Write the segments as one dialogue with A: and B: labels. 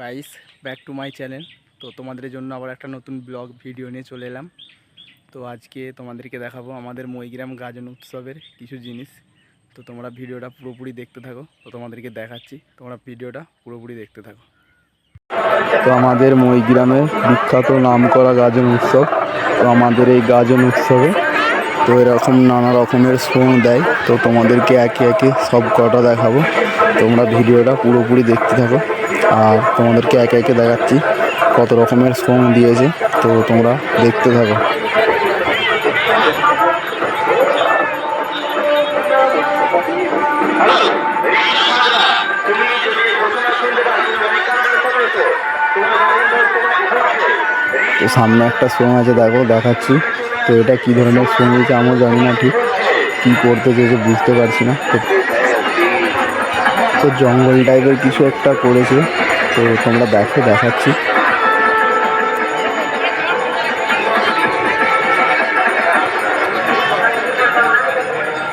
A: Guys, back to my channel. তো তোমাদের জন্য আবার একটা নতুন ব্লগ ভিডিও নিয়ে চলে এলাম। তো আজকে তোমাদেরকে দেখাবো আমাদের মইগ্রাম গাজন উৎসবের কিছু জিনিস। তো তোমরা ভিডিওটা পুরোপুরি দেখতে থাকো। তো তোমাদেরকে দেখাচ্ছি, তোমরা ভিডিওটা পুরোপুরি দেখতে থাকো। তো আমাদের মইগ্রামের বিখ্যাত নামকরা গাজন উৎসব। তো আমাদের এই গাজন উৎসবে তো এরকম নানা রকমের সং দেয়। তো তোমাদেরকে একে একে সব কটা দেখাবো, তোমরা ভিডিওটা পুরোপুরি দেখতে থাকো। আর তোমাদেরকে একে একে দেখাচ্ছি কত রকমের সং দিয়েছে, তো তোমরা দেখতে থাকো। তো সামনে একটা সং আছে, দেখো দেখাচ্ছি। তো এটা কি ধরনের সং দিয়েছে আমিও জানি না, ঠিক কি করতে চেয়েছে বুঝতে পারছি না। তো জঙ্গল টাইপের কিছু একটা করেছে, তো তোমরা দেখো, দেখাচ্ছি।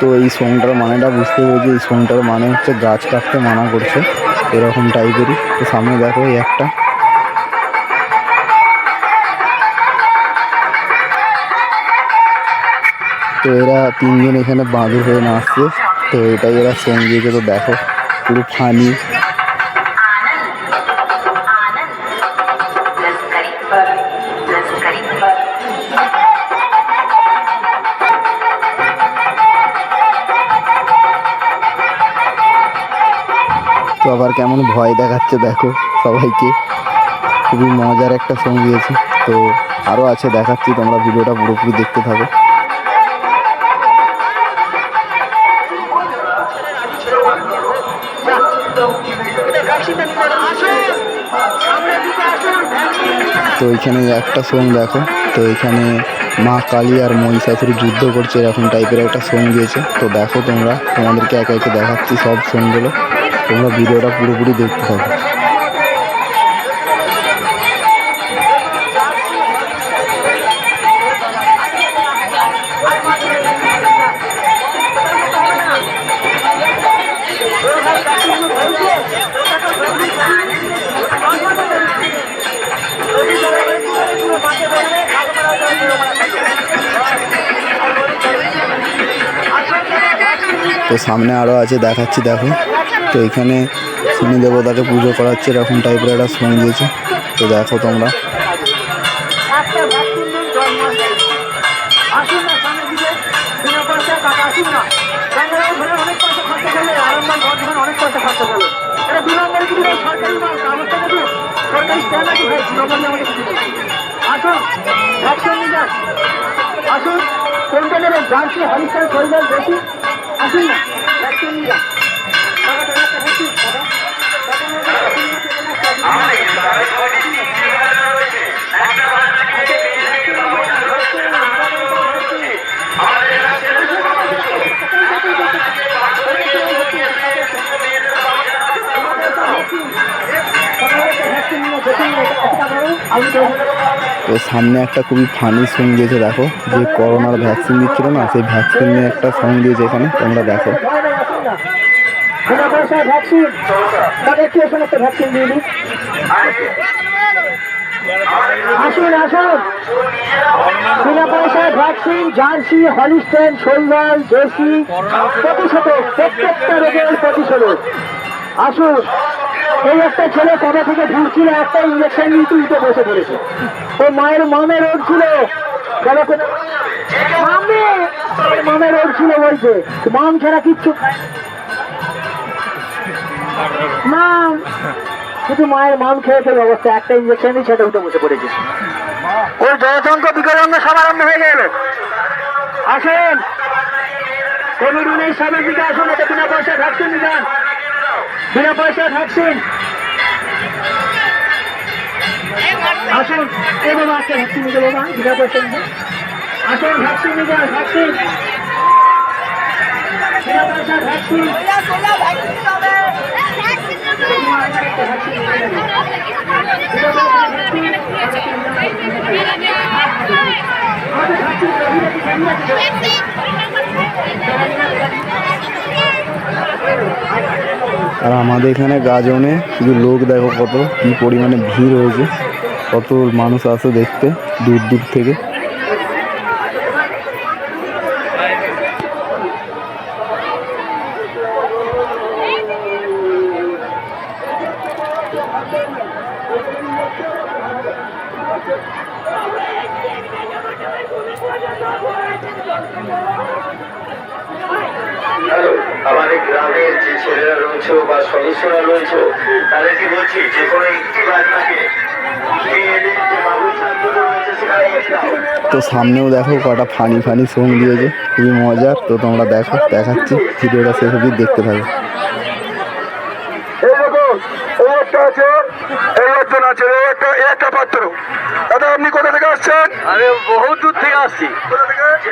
A: তো এই সংটার মানেটা বুঝতে পেরেছি। এই সংটার মানে হচ্ছে গাছ কাটতে মানা করছে, এরকম টাইপেরই। তো সামনে দেখো এই একটা, তো এরা তিনজন এখানে বাঁধু হয়ে নাচছে। তো এটাই এরা সং দিয়েছে। তো দেখো পুরো ফানি। তো আবার কেমন ভয় দেখাচ্ছে দেখো সবাইকে। খুবই মজার একটা সং দিয়েছে। তো আরও আছে, দেখাচ্ছি, তোমরা ভিডিওটা পুরোপুরি দেখতে থাকো। তো এখানে একটা সং দেখো। তো এখানে মা কালী আর মহিষাসুর যুদ্ধ করছে, এরকম টাইপের একটা সং দিয়েছে। তো দেখো তোমরা, তোমাদেরকে একে একে দেখাচ্ছি সব সংগুলো, তোমরা ভিডিওটা পুরোপুরি দেখতে থাকো। তো সামনে আরও আছে, দেখাচ্ছি, দেখো। তো এখানে শনি দেবতাকে পুজো করাচ্ছে, এরকম টাইপের একটা সং দিয়েছে। তো দেখো তোমরা।
B: আসুন, কোনটা নেবেন? জার্সি, হলিস্টাইন, শৈবাল, দেশি? আসুন না, ভ্যাকসিন নিয়ে যান।
A: তো সামনে একটা খুবই ফানি সং দিয়েছে, দেখো। যে করোনার ভ্যাকসিন দিচ্ছিল না, সেই ভ্যাকসিন নিয়ে একটা সং দিয়েছে এখানে, তোমরা দেখো।
B: আসুন আসুন, বিনা পয়সায় ভ্যাকসিন, জার্সি, হলিস্টাইন, শৈবাল, দেশি, প্রতিষেধক, প্রত্যেকটা রোগের প্রতিষেধক। আসুন। এই একটা ছেলে কবে থেকে ঢুকছিল, একটা ইঞ্জেকশন নিয়ে উঠে বসে পড়েছে। ও মায়ের মামে রোগ ছিল, মামে রোগ ছিল বলছে, মাম ছাড়া কিচ্ছু মাম, শুধু মায়ের মাম খেয়ে ফেলে অবস্থা, একটা ইঞ্জেকশন দিয়ে সেটা উঠে বসে পড়েছে। ওর জনসংখ্যা বিকলাঙ্গ সব আরম্ভ হয়ে গেল। আসেন, কোভিড-19 সাবের দিকে আসুন, এটা বিনা পয়সায় ভ্যাকসিন নিবেন, বিনা পয়সায় ভ্যাকসিন। আসুন, এই বাবা একটা ভ্যাকসিন নিতে বাবা, বিনা পয়সা নিবে। আসুন, ভ্যাকসিন নিবেন, ভ্যাকসিন, বিনা পয়সায় ভ্যাকসিন।
A: আর আমাদের এখানে গাজনে শুধু লোক দেখো কত কি পরিমাণে ভিড় হয়েছে, কত মানুষ আসে দেখতে দূর দূর থেকে।
B: আমাদের গ্রামের যে ছেলেরা রয়েছে বা সদস্যরা রয়েছে তাদেরকে বলছি যে কোনো একটি বাচ্চাকে
A: তো সামনেও দেখো কটা ফানি ফানি সং দিয়েছে, খুবই মজার। তো তোমরা দেখো, দেখাচ্ছি ভিডিওটা শেষ অবধি দেখতে থাকো।
B: এই দেখো এই একটা আছে, এই একজন আছে, এই একটা পাত্র। দাদা আপনি কোথা থেকে আসছেন? আমি বহুত দূর থেকে আসছি।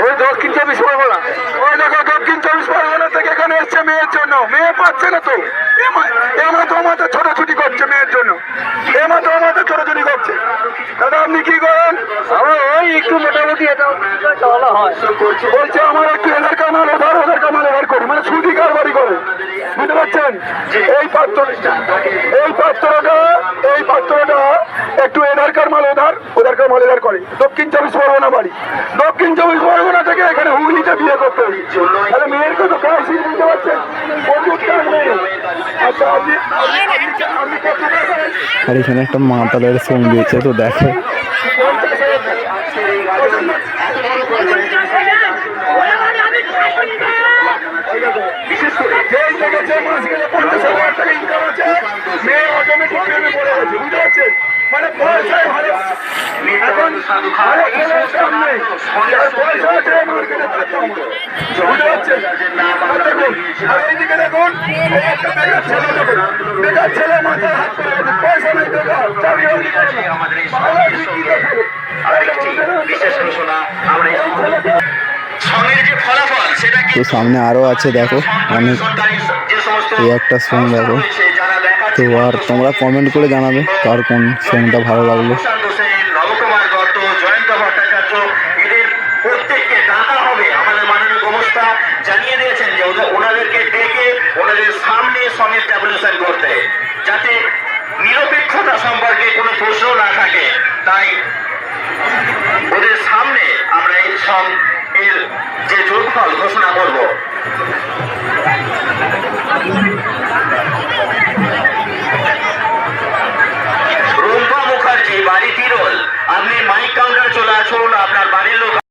B: ওই দক্ষিণ 24 পরগনা। ওই দেখো দক্ষিণ 24 পরগনা থেকে এখানে এসছে মেয়ের জন্য। মেয়ে পাচ্ছে না তো, এমা তো আমাদের ছোটাছুটি করছে মেয়ের জন্য, এমা তো আমাদের ছোটাছুটি করছে। দাদা আপনি কি করেন? আমার ওই একটু মোটামুটি এটা চলা হয়। বলছে আমার একটু এদের কামাল ওদের কামাল এবার করি, মানে সুদি কারবারি করে, বুঝতে পারছেন? এই পাত্রটা একটু এধার কারমাল ওধার কারমাল এধার করে। দক্ষিণ 24 পরগনা বাড়ি। দক্ষিণ 24 পরগনা থেকে এখানে হুগলিতে বিয়ে করতে হবে। তাহলে মেয়ের কত ক্রাইসিস, বুঝতে পারছেন? আচ্ছা আপনি
A: আর এখানে একটা মাতালের সং দিয়েছে, তো দেখো।
B: বিশেষ করে যেই থেকে যে মাস গেলে 50,000 টাকা ইনকাম আছে, মেয়ে অটোমেটিক প্রেমে পড়ে গেছে, বুঝতে পারছেন? মানে পয়সায় ভালো এখন আরো ছেলের সামনে পয়সা আছে মার্কেটে, বুঝতে পারছেন? দেখুন আর এইদিকে দেখুন, এই একটা বেকার ছেলে, দেখুন বেকার ছেলে মাথায় হাত করে গেছে, পয়সা নেই, বেকার চাকরি হয়নি, ভালো বিক্রি করে। আরেকটি বিশেষ ঘোষণা আমরা সঙ্গের যে ফলাফল সেটা
A: তো সামনে আরো আছে দেখো অনেক, এই একটা সং দেখো। তো আর তোমরা কমেন্ট করে জানাবে কার কোন সংটা ভালো লাগলো।
B: নবকুমার দত্ত, জয়ন্ত ভট্টাচার্য, এদের প্রত্যেককে ডাকা হবে। আমাদের মাননীয় গোমস্তা জানিয়ে দিয়েছেন যে ওনাদেরকে ডেকে ওনাদের সামনে সঙ্গের ট্যাবুলেশন করতে, যাতে নিরপেক্ষতা সম্পর্কে কোনো প্রশ্ন না থাকে। তাই ওদের সামনে আমরা এই সঙ্গ এর যে যোগফল ঘোষণা করব।